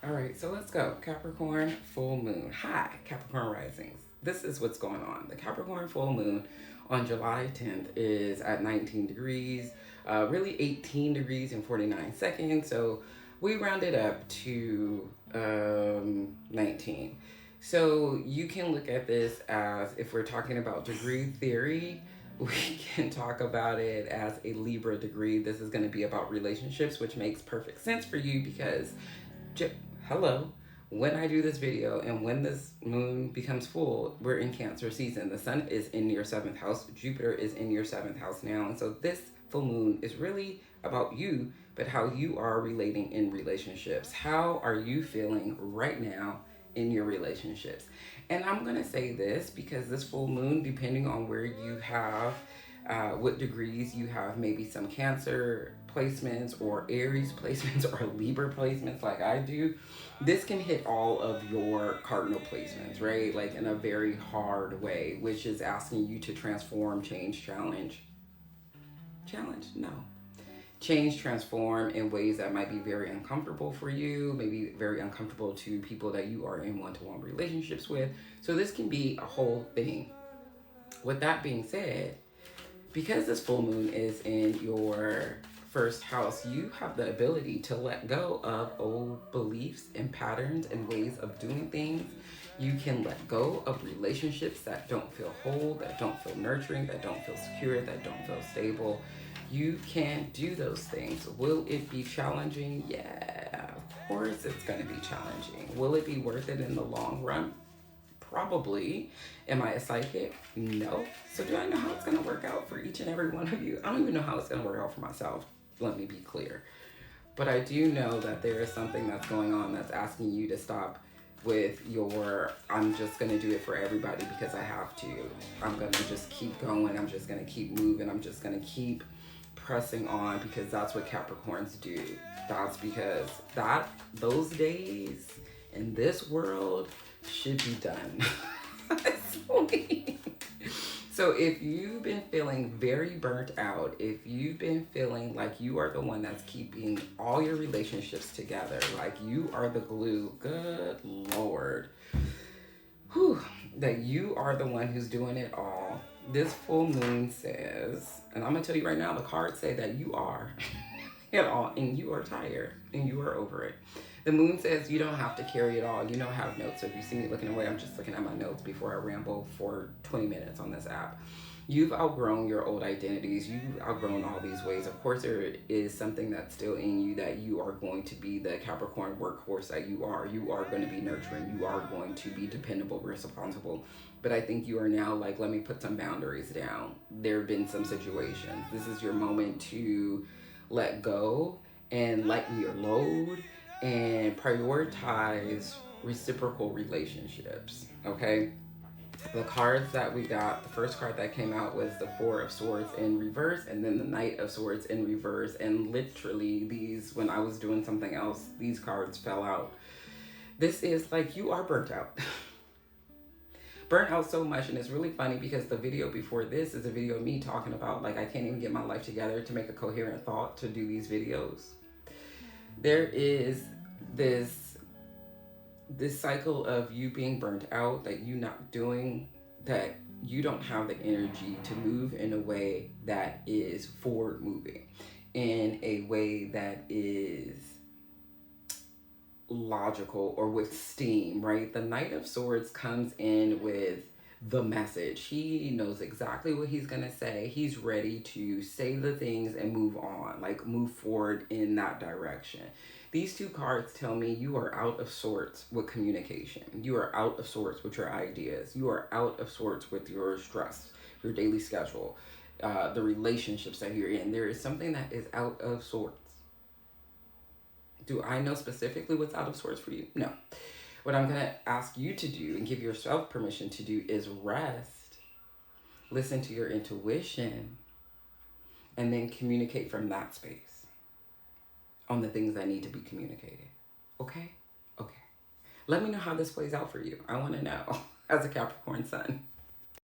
All right, so let's go. Capricorn full moon. Hi, Capricorn risings. This is what's going on. The Capricorn full moon on July 10th is at 19 degrees, really 18 degrees and 49 seconds. So we rounded up to 19. So you can look at this as, if we're talking about degree theory, we can talk about it as a Libra degree. This is going to be about relationships, which makes perfect sense for you because hello, when I do this video and when this moon becomes full, we're in Cancer season. The sun is in your 7th house. Jupiter is in your 7th house now. And so this full moon is really about you, but how you are relating in relationships. How are you feeling right now in your relationships? And I'm going to say this because this full moon, depending on where you have what degrees you have, maybe some Cancer placements or Aries placements or Libra placements like I do, this can hit all of your cardinal placements, right? Like in a very hard way, which is asking you to transform, change, challenge. Challenge? No. Change, transform in ways that might be very uncomfortable for you, maybe very uncomfortable to people that you are in one-to-one relationships with. So this can be a whole thing. With that being said, because this full moon is in your 1st house, you have the ability to let go of old beliefs and patterns and ways of doing things. You can let go of relationships that don't feel whole, that don't feel nurturing, that don't feel secure, that don't feel stable. You can do those things. Will it be challenging? Yeah, of course it's going to be challenging. Will it be worth it in the long run? Probably. Am I a psychic? No. So do I know how it's going to work out for each and every one of you? I don't even know how it's going to work out for myself. Let me be clear. But I do know that there is something that's going on that's asking you to stop with your, I'm just going to do it for everybody because I have to. I'm going to just keep going. I'm just going to keep moving. I'm just going to keep pressing on because that's what Capricorns do. That's because those days in this world should be done. So if you've been feeling very burnt out, if you've been feeling like you are the one that's keeping all your relationships together, like you are the glue, good Lord, that you are the one who's doing it all, this full moon says, and I'm going to tell you right now, the cards say that you are it all, and you are tired, and you are over it. The moon says you don't have to carry it all. You don't have notes. So if you see me looking away, I'm just looking at my notes before I ramble for 20 minutes on this app. You've outgrown your old identities. You've outgrown all these ways. Of course, there is something that's still in you that you are going to be the Capricorn workhorse that you are. You are going to be nurturing. You are going to be dependable, responsible. But I think you are now like, let me put some boundaries down. There have been some situations. This is your moment to let go and lighten your load and prioritize reciprocal relationships, okay? The cards that we got, the first card that came out was the 4 of Swords in reverse, and then the Knight of Swords in reverse. And literally these, when I was doing something else, these cards fell out. This is like, you are burnt out. Burnt out so much. And it's really funny because the video before this is a video of me talking about like I can't even get my life together to make a coherent thought to do these videos. There is this cycle of you being burnt out, that you not doing, that you don't have the energy to move in a way that is forward moving, in a way that is logical or with steam, right? The Knight of Swords comes in with the message. He knows exactly what he's going to say. He's ready to say the things and move on, like move forward in that direction. These 2 cards tell me you are out of sorts with communication. You are out of sorts with your ideas. You are out of sorts with your stress, your daily schedule, the relationships that you're in. There is something that is out of sorts. Do I know specifically what's out of sorts for you? No. What I'm going to ask you to do and give yourself permission to do is rest, listen to your intuition, and then communicate from that space on the things that need to be communicated. Okay? Okay. Let me know how this plays out for you. I want to know as a Capricorn sun.